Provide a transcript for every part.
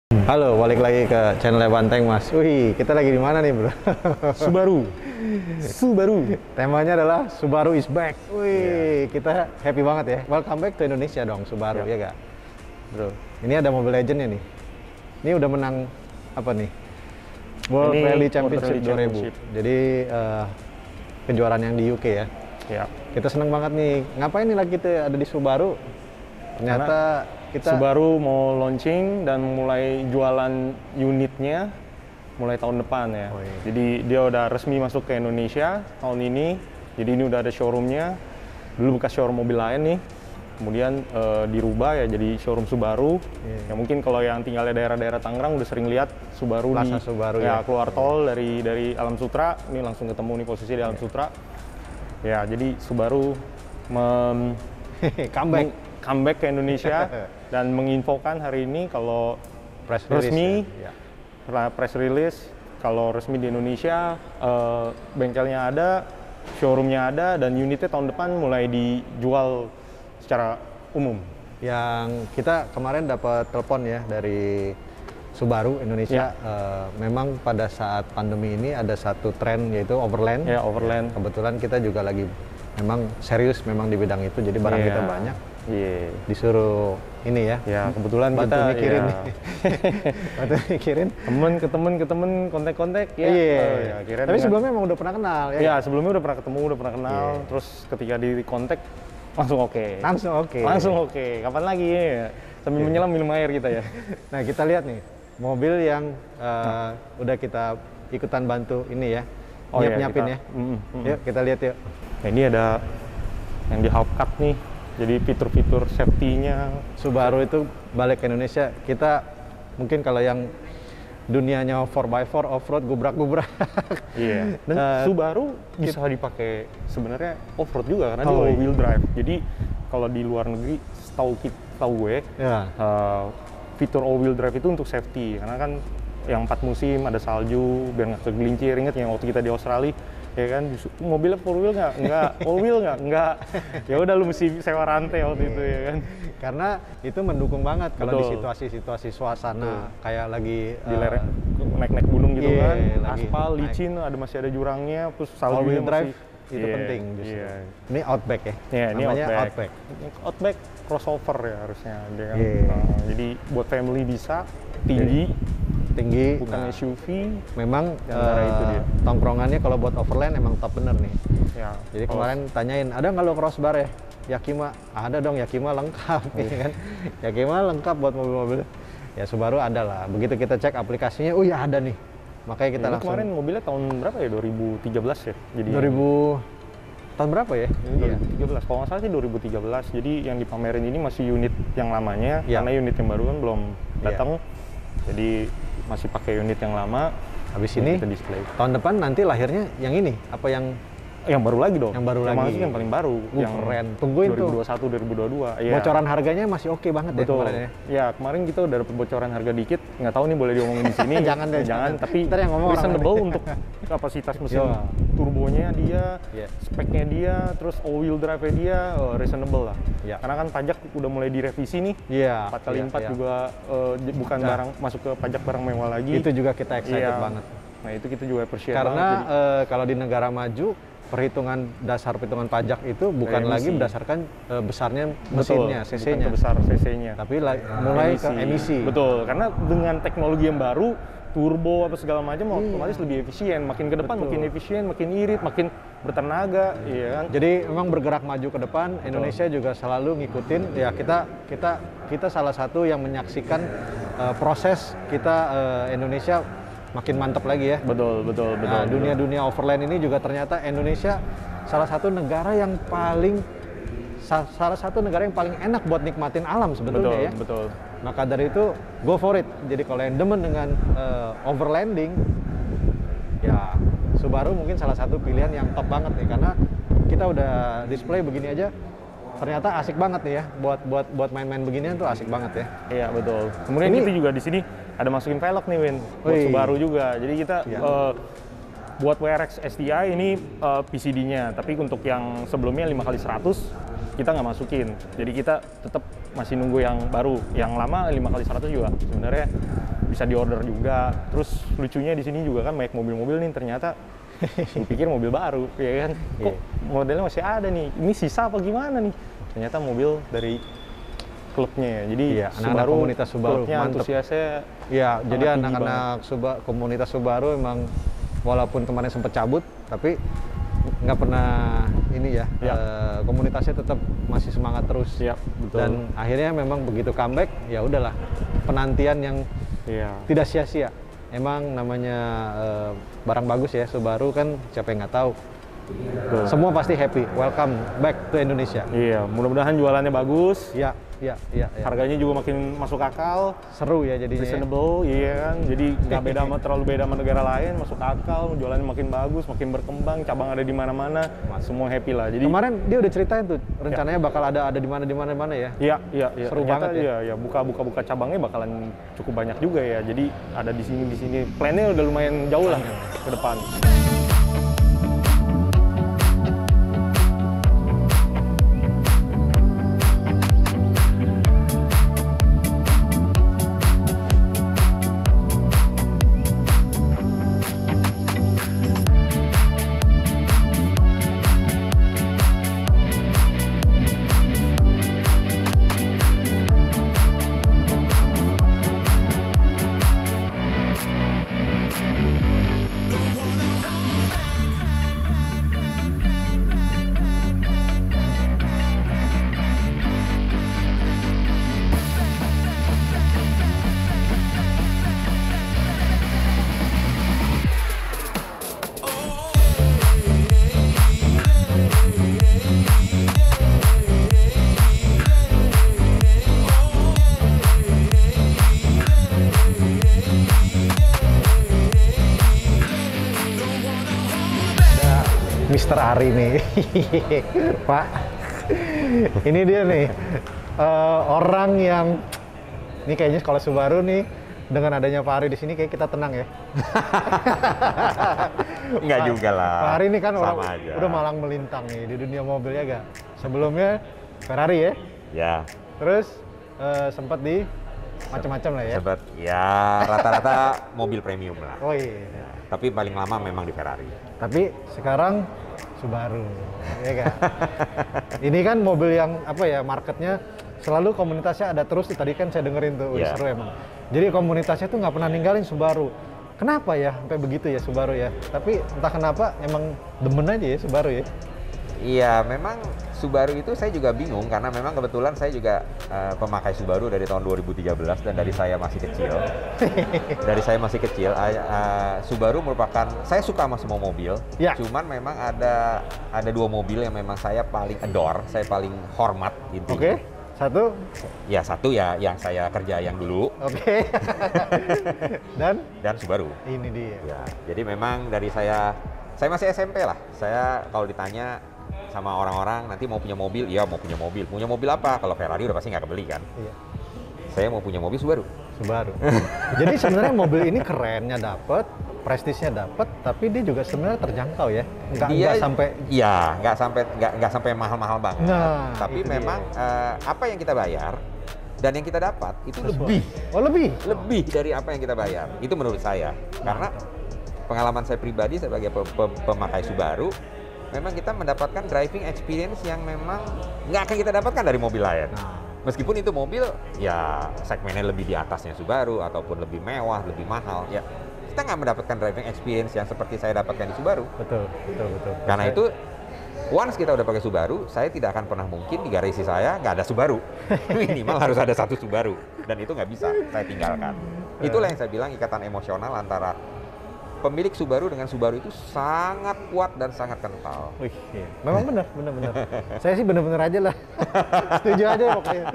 Halo, balik lagi ke channel Banteng, Mas. Wih, kita lagi di mana nih, Bro? Subaru. Temanya adalah Subaru is back. Wih, kita happy banget ya. Welcome back to Indonesia dong, Subaru, ya gak? Bro, ini ada Mobile Legends-nya nih. Ini udah menang apa nih? World Ini Rally World Championship Rally 2000. Championship. Jadi kejuaraan yang di UK ya. Ya. Kita seneng banget nih. Ngapain nih lagi kita ada di Subaru? Ternyata kita Subaru mau launching dan mulai jualan unitnya mulai tahun depan ya. Oh, iya. Jadi dia udah resmi masuk ke Indonesia tahun ini. Jadi ini udah ada showroomnya. Dulu bekas showroom mobil lain nih. Kemudian dirubah ya jadi showroom Subaru. Iya. Ya mungkin kalau yang tinggal di daerah-daerah Tangerang udah sering lihat Subaru Plaza di Subaru ya. keluar tol dari Alam Sutra. Ini langsung ketemu nih posisi di Alam Sutra. Ya, jadi Subaru comeback ke Indonesia dan menginfokan hari ini kalau press release resmi ya. press release kalau resmi di Indonesia bengkelnya ada, showroomnya ada, dan unitnya tahun depan mulai dijual secara umum. Yang kita kemarin dapat telepon ya dari Subaru Indonesia, memang pada saat pandemi ini ada satu tren yaitu overland. Ya, overland. Kebetulan kita juga lagi memang serius memang di bidang itu, jadi barang kita banyak. Iya. Disuruh ini ya. Ya, kebetulan bantu kita mikirin ya, nih. Bantu mikirin. temen kontak-kontak ya. Iya. Ya, akhirnya Tapi sebelumnya emang udah pernah kenal ya. Ya, sebelumnya udah pernah ketemu, udah pernah kenal. Iya. Terus ketika di kontak langsung oke. Langsung oke. Kapan lagi ya? Sambil menyelam minum air kita ya. Nah, kita lihat nih mobil yang udah kita ikutan bantu ini ya. Oh, iya, Nyiapin kita- ya. Mm-mm. Yuk kita lihat yuk. Nah, ini ada yang di half cut nih. Jadi fitur-fitur safety-nya. Subaru itu balik ke Indonesia, kita mungkin kalau yang dunianya 4x4 off-road gubrak-gubrak. Iya. Dan Subaru bisa dipakai sebenarnya off-road juga karena dia Oh, all-wheel drive. Jadi kalau di luar negeri, setahu gue, Ya. fitur all-wheel drive itu untuk safety. Karena kan yang 4 musim ada salju, biar nggak kegelincir. Ingat yang waktu kita di Australia, ya kan mobilnya four wheel nggak all wheel nggak ya udah lu mesti sewa rantai waktu itu ya kan. Karena itu mendukung banget kalau di Betul. situasi-situasi suasana kayak lagi Di lereng naik gunung gitu iya, kan, lagi aspal naik. licin, masih ada jurangnya, terus all wheel saljunya drive masih itu iya, penting justru. iya. Ini Outback ya. Ya, ini Namanya Outback. Outback crossover ya harusnya dia kan. Iya. Jadi buat family bisa, tinggi, Tinggi. bukan Nah, SUV. memang Di antara itu dia. tongkrongannya kalau buat overland emang top bener nih. Ya. Jadi kalau- kemarin tanyain, ada nggak lo crossbar ya? Yakima, ada dong, Yakima lengkap, ya kan? Yakima lengkap buat mobil-mobil. Ya Subaru ada lah. Begitu kita cek aplikasinya, oh ya ada nih. Makanya kita ini langsung. kemarin mobilnya tahun berapa ya? 2013 ya. Jadi 2000 tahun berapa ya? ini 2013. Kalau nggak salah sih 2013. Jadi yang dipamerin ini masih unit yang lamanya, Iya. karena unit yang baru kan belum datang. Jadi masih pakai unit yang lama. Habis ini kita display. tahun depan nanti lahirnya yang ini, apa yang Yang baru lagi dong. Yang baru lagi. maksudnya yang paling baru. yang keren. Tungguin tuh. 2021, 2022. Iya. bocoran harganya masih oke banget ya Betul. kemarin ya. Ya, kemarin kita udah dapat bocoran harga dikit. Nggak tahu nih boleh diomongin di sini. Jangan deh, jangan. Tapi Ntar yang ngomong orang reasonable lain. untuk kapasitas mesin Iya. turbonya dia, Iya. speknya dia, terus all-wheel drive-nya dia, reasonable lah. Iya. Karena kan pajak udah mulai direvisi nih. Iya. 4x4 iya. juga bukan Nah. barang masuk ke pajak barang mewah lagi. Itu juga kita excited Iya. banget. Nah, itu kita juga appreciate Karena banget. kalau di negara maju dasar perhitungan pajak itu bukan Emisi. lagi berdasarkan besarnya Betul, mesinnya, bukan cc-nya, besar cc-nya. tapi mulai ke emisi. Betul, karena dengan teknologi yang baru, turbo apa segala macam otomatis lebih efisien. Makin ke depan Betul. makin efisien, makin irit, makin bertenaga, iya kan? Jadi memang bergerak maju ke depan. Indonesia juga selalu ngikutin. Ya kita salah satu yang menyaksikan proses kita Indonesia makin mantap lagi ya. Betul. Nah, dunia overland ini juga ternyata Indonesia salah satu negara yang paling enak buat nikmatin alam sebetulnya ya. Betul. Maka dari itu go for it. Jadi kalau yang demen dengan overlanding, ya Subaru mungkin salah satu pilihan yang top banget nih, karena kita udah display begini aja ternyata asik banget nih ya, buat main-main beginian tuh asik banget ya. Iya, betul. Kemudian Ini- kita juga di sini ada masukin velg nih, Win. Buat Wih. Subaru juga. Jadi kita Iya. buat WRX STI ini PCD-nya, tapi untuk yang sebelumnya 5x100 kita nggak masukin. Jadi kita tetap masih nunggu yang baru. Yang lama 5x100 juga sebenarnya bisa diorder juga. Terus lucunya di sini juga kan banyak mobil-mobil nih, ternyata gue pikir mobil baru, ya kan? Kok modelnya masih ada nih? Ini sisa apa gimana nih? Ternyata mobil dari klubnya ya. Jadi anak-anak komunitas Subaru mantep. Antusiasnya. Ya, jadi anak-anak komunitas Subaru emang walaupun kemarin sempat cabut, tapi nggak pernah ini ya, komunitasnya tetap masih semangat terus. Ya, betul. Dan akhirnya memang begitu comeback, ya udahlah, penantian yang tidak sia-sia. Emang namanya barang bagus ya, Subaru kan siapa yang nggak tahu. Betul. Semua pasti happy, welcome back to Indonesia. Iya, mudah-mudahan jualannya bagus. Ya. Harganya juga makin masuk akal. Seru ya jadinya. Reasonable, iya kan. Jadi nggak terlalu beda sama negara lain, masuk akal, jualannya makin bagus, makin berkembang, cabang ada di mana-mana, semua happy lah. Jadi kemarin dia udah ceritain tuh rencananya bakal ada di mana ya. Iya. Seru banget ya. Iya, buka cabangnya bakalan cukup banyak juga ya. Jadi ada di sini. Plannya udah lumayan jauh lah ke depan. Mr. Ari nih, Pak. Ini dia nih, orang yang ini kayaknya kalau Subaru nih dengan adanya Pak Ari di sini kayak kita tenang ya. Enggak juga lah. Pak Ari ini kan orang aja. Udah malang melintang nih di dunia mobil ya gak? Sebelumnya Ferrari ya. Ya. Terus sempat di macam-macam lah ya. Sempat ya rata-rata mobil premium lah. Oh iya. Ya, tapi paling lama memang di Ferrari. Tapi sekarang Subaru, ya kan? Ini kan mobil yang apa ya, marketnya selalu komunitasnya ada terus. Tadi kan saya dengerin tuh, seru emang. Jadi komunitasnya tuh nggak pernah ninggalin Subaru. Kenapa ya sampai begitu ya Subaru ya? Tapi entah kenapa emang demen aja ya Subaru ya. Iya, memang Subaru itu saya juga bingung karena memang kebetulan saya juga pemakai Subaru dari tahun 2013 dan dari saya masih kecil. Subaru merupakan, saya suka sama semua mobil. Ya. Cuman memang ada dua mobil yang memang saya paling adore, saya paling hormat intinya. Oke. Satu? Ya satu ya yang saya kerja yang dulu. Oke. Dan Subaru. Ini dia. Ya, jadi memang dari saya masih SMP lah. Saya kalau ditanya sama orang-orang nanti mau punya mobil, iya mau punya mobil. Punya mobil apa? Kalau Ferrari udah pasti nggak kebeli kan? Iya. Saya mau punya mobil Subaru. Jadi sebenarnya mobil ini kerennya dapet, prestisnya dapet, tapi dia juga sebenarnya terjangkau ya. Nggak sampai mahal-mahal banget. Nah, tapi memang apa yang kita bayar dan yang kita dapat itu lebih. Oh lebih? Lebih dari apa yang kita bayar. Itu menurut saya. Karena pengalaman saya pribadi sebagai pemakai Subaru, memang kita mendapatkan driving experience yang memang nggak akan kita dapatkan dari mobil lain. Meskipun itu mobil ya segmennya lebih di atasnya Subaru ataupun lebih mewah, lebih mahal, ya kita nggak mendapatkan driving experience yang seperti saya dapatkan di Subaru. Betul. Karena itu once kita udah pakai Subaru, saya tidak akan pernah mungkin di garasi saya nggak ada Subaru. Minimal harus ada satu Subaru dan itu nggak bisa saya tinggalkan. Itulah yang saya bilang ikatan emosional antara pemilik Subaru dengan Subaru itu sangat kuat dan sangat kental. Wih, iya. Memang benar. Saya sih bener-bener aja lah. Setuju aja pokoknya.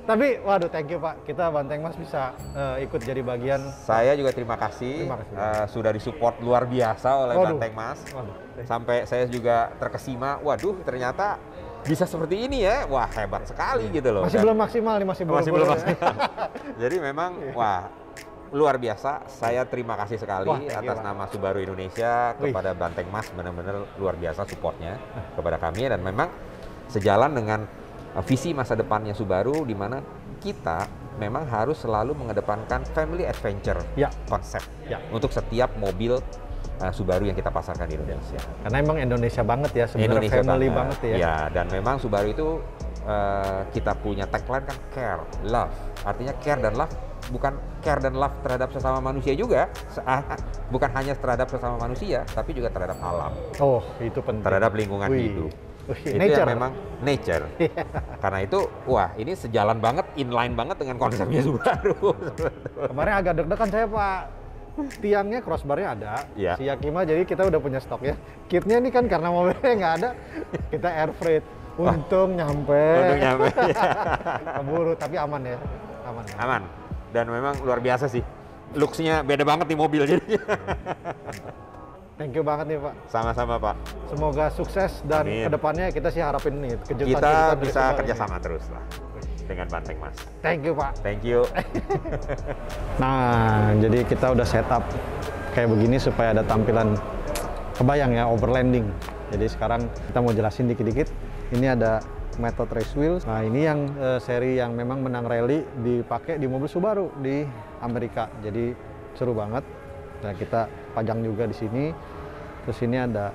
Tapi, waduh, thank you Pak. Kita Banteng Mas bisa ikut jadi bagian. Saya juga terima kasih. Sudah disupport luar biasa oleh Banteng Mas. Sampai saya juga terkesima. Waduh, ternyata bisa seperti ini ya. Wah, hebat sekali gitu loh. Belum maksimal nih, masih belum maksimal. Jadi memang, wah, luar biasa, saya terima kasih sekali atas nama Subaru Indonesia kepada Banteng Mas, benar-benar luar biasa supportnya kepada kami dan memang sejalan dengan visi masa depannya Subaru di mana kita memang harus selalu mengedepankan family adventure Ya. konsep Ya. untuk setiap mobil Subaru yang kita pasarkan di Indonesia. Karena emang Indonesia banget ya, sebenarnya Indonesia family banget ya. Ya, dan memang Subaru itu kita punya tagline kan care, love. Artinya care dan love bukan care dan love terhadap sesama manusia juga, bukan hanya terhadap sesama manusia, tapi juga terhadap alam, Oh, itu penting. terhadap lingkungan Wih. hidup. Wih, Itu nature. yang memang nature. Karena itu, wah ini sejalan banget, inline banget dengan konsepnya Subaru. Kemarin agak deg-degan saya, Pak. Tiangnya crossbar-nya ada, Iya. si Yakima, jadi kita udah punya stok ya. Kitnya ini kan karena mobilnya nggak ada, kita air freight. Untung nyampe. Untung nyampe. Keburu, tapi aman ya. Aman. Aman. Dan memang luar biasa sih. Looks-nya beda banget di mobil jadinya. Thank you banget nih, Pak. Sama-sama Pak. Semoga sukses dan Amin. kedepannya kita sih harapin nih kejutan Kita dari bisa Subaru kerjasama terus lah dengan Banteng Mas. ini. Thank you, Pak. Thank you. Nah, jadi kita udah setup kayak begini supaya ada tampilan kebayang ya, overlanding. Jadi sekarang kita mau jelasin dikit-dikit. Ini ada Method Race Wheels. Nah, ini yang seri yang memang menang rally dipakai di mobil Subaru di Amerika. Jadi seru banget. Nah, kita pajang juga di sini. Terus ini ada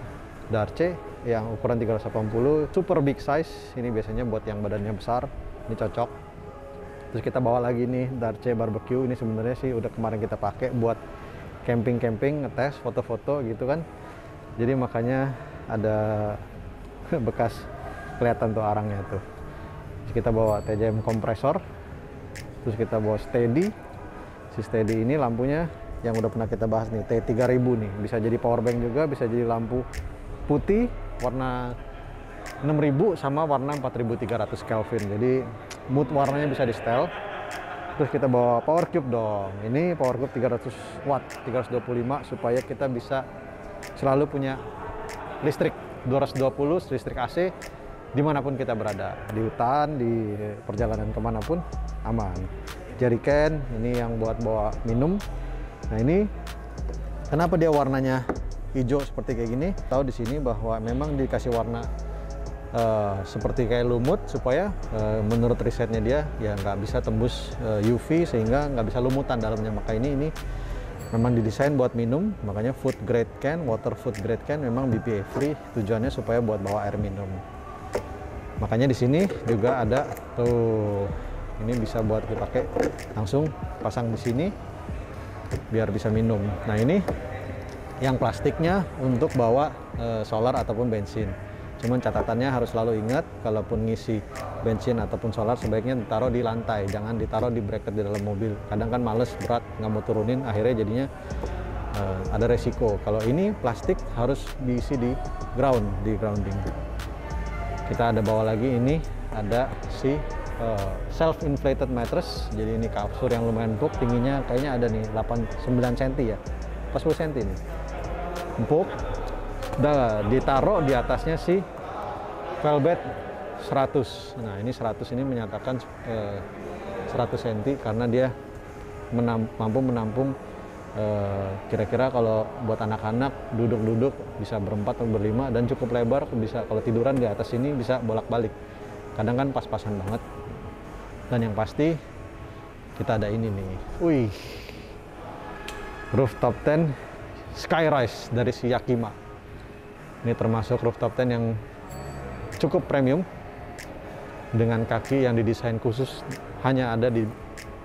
Darce yang ukuran 380, super big size. Ini biasanya buat yang badannya besar. Ini cocok. Terus kita bawa lagi nih Darce Barbecue. Ini sebenarnya sih udah kemarin kita pakai buat camping-camping, ngetes, foto-foto gitu kan. Jadi makanya ada bekas kelihatan tuh arangnya tuh. Terus kita bawa TJM kompresor. Terus kita bawa Steady. Si Steady ini lampunya yang udah pernah kita bahas nih, T3000 nih. Bisa jadi power bank juga, bisa jadi lampu putih warna 6000 sama warna 4300 Kelvin. Jadi mood warnanya bisa di setel. Terus kita bawa power cube dong. Ini power cube 300 watt, 325 supaya kita bisa selalu punya listrik 220 listrik AC dimanapun kita berada, di hutan, di perjalanan kemanapun aman. Jeriken ini yang buat bawa minum. Nah, ini kenapa dia warnanya hijau seperti kayak gini? Tahu di sini bahwa memang dikasih warna seperti kayak lumut supaya menurut risetnya dia ya nggak bisa tembus UV sehingga nggak bisa lumutan dalamnya. Maka ini memang didesain buat minum, makanya food grade can, water food grade can memang BPA free, tujuannya supaya buat bawa air minum. Makanya di sini juga ada tuh, ini bisa buat dipakai langsung pasang di sini biar bisa minum. Nah, ini yang plastiknya untuk bawa solar ataupun bensin. Cuman catatannya harus selalu ingat, kalaupun ngisi bensin ataupun solar sebaiknya ditaruh di lantai, jangan ditaruh di bracket di dalam mobil. Kadang kan males, berat, nggak mau turunin, akhirnya jadinya ada resiko. Kalau ini plastik harus diisi di ground, di grounding. Kita ada bawa lagi, ini ada si self-inflated mattress. Jadi ini kasur yang lumayan empuk, tingginya kayaknya ada nih 8-9 cm ya, 10 cm nih. Empuk. Udah ditaruh di atasnya si velvet 100. Nah, ini 100 ini menyatakan 100 cm karena dia mampu menampung kira-kira kalau buat anak-anak duduk-duduk bisa berempat atau berlima dan cukup lebar, bisa kalau tiduran di atas ini bisa bolak-balik. Kadang kan pas-pasan banget. Dan yang pasti kita ada ini nih. Wih. Rooftop tent Skyrise dari si Yakima. Ini termasuk rooftop tent yang cukup premium dengan kaki yang didesain khusus, hanya ada di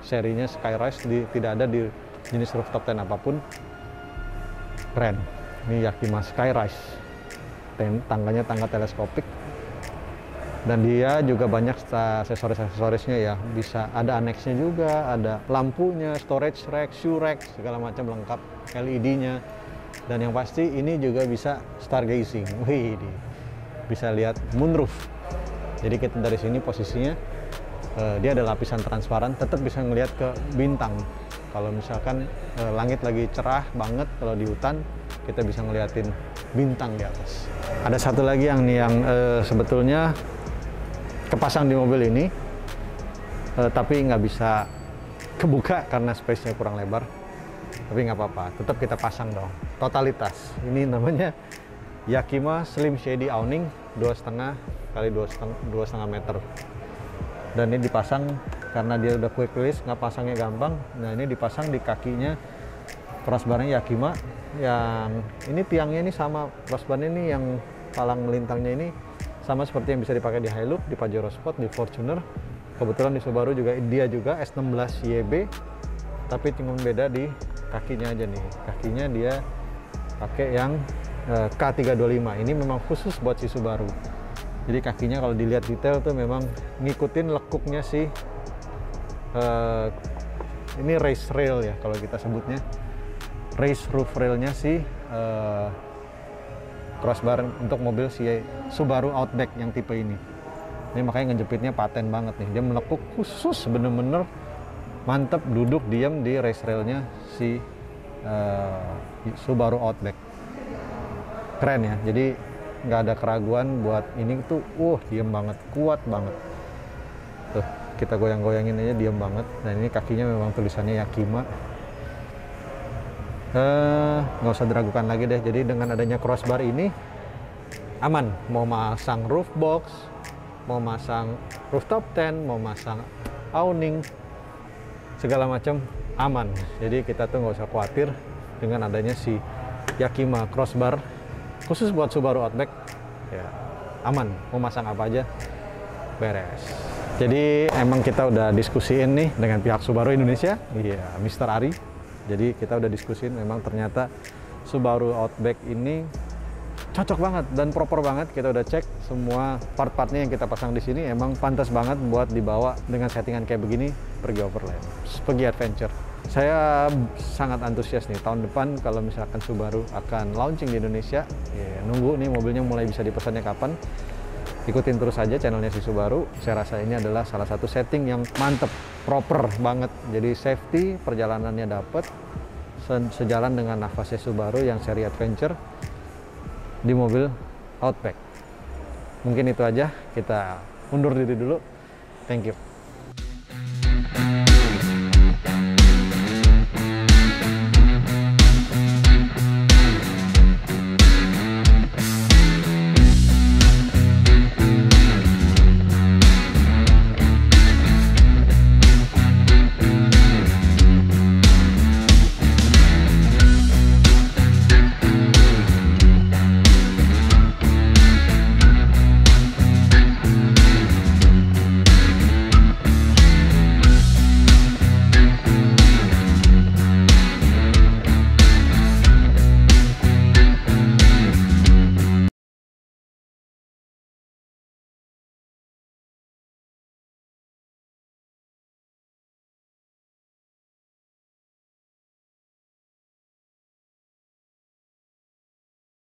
serinya Skyrise, tidak ada di jenis rooftop tent apapun. Keren. Ini Yakima Skyrise. Tangganya tangga teleskopik. Dan dia juga banyak aksesoris-aksesorisnya ya. Bisa ada aneksnya juga, ada lampunya, storage rack, shoe rack, segala macam lengkap, LED-nya. Dan yang pasti ini juga bisa stargazing. Wih, bisa lihat moonroof. Jadi kita dari sini posisinya dia ada lapisan transparan, tetap bisa ngelihat ke bintang. Kalau misalkan langit lagi cerah banget, kalau di hutan kita bisa ngeliatin bintang di atas. Ada satu lagi yang sebetulnya kepasang di mobil ini, tapi nggak bisa kebuka karena space-nya kurang lebar. Tapi nggak apa-apa, tetap kita pasang dong. Totalitas. Ini namanya Yakima Slim Shady Awning 2,5 kali 2,5 meter. Dan ini dipasang karena dia udah quick release, nggak pasangnya gampang. Nah ini dipasang di kakinya crossbarnya Yakima, yang ini tiangnya ini sama, crossbarnya ini yang palang melintangnya ini sama seperti yang bisa dipakai di Hilux, di Pajero Sport, di Fortuner. Kebetulan di Subaru juga dia juga S16 YB, tapi cuma beda di kakinya aja nih. Kakinya dia pakai yang K325. Ini memang khusus buat si Subaru. Jadi kakinya kalau dilihat detail tuh memang ngikutin lekuknya si ini race rail ya kalau kita sebutnya. Race roof railnya si crossbar untuk mobil si Subaru Outback yang tipe ini. Ini makanya ngejepitnya paten banget nih. Dia melekuk khusus, bener-bener mantep duduk diam di race railnya si Subaru Outback. Keren ya. Jadi nggak ada keraguan buat ini tuh. Diam banget, kuat banget. Tuh kita goyang-goyangin aja diam banget. Dan ini kakinya memang tulisannya Yakima. Nggak usah diragukan lagi deh. Jadi dengan adanya crossbar ini aman, mau masang roof box, mau masang rooftop tent, mau masang awning, segala macam aman. Jadi kita tuh nggak usah khawatir dengan adanya si Yakima crossbar khusus buat Subaru Outback. Ya aman, mau masang apa aja beres. Jadi emang kita udah diskusiin nih dengan pihak Subaru Indonesia, iya Mr. Ari. Jadi kita udah diskusin, memang ternyata Subaru Outback ini cocok banget dan proper banget. Kita udah cek semua part-partnya yang kita pasang di sini, emang pantas banget buat dibawa dengan settingan kayak begini pergi overland, pergi adventure. Saya sangat antusias nih tahun depan kalau misalkan Subaru akan launching di Indonesia. Ya, nunggu nih mobilnya mulai bisa dipesannya kapan. Ikutin terus aja channelnya si Subaru. Saya rasa ini adalah salah satu setting yang mantep, proper banget. Jadi safety, perjalanannya dapet, sejalan dengan nafasnya Subaru yang seri adventure di mobil Outback. Mungkin itu aja, kita undur diri dulu. Thank you.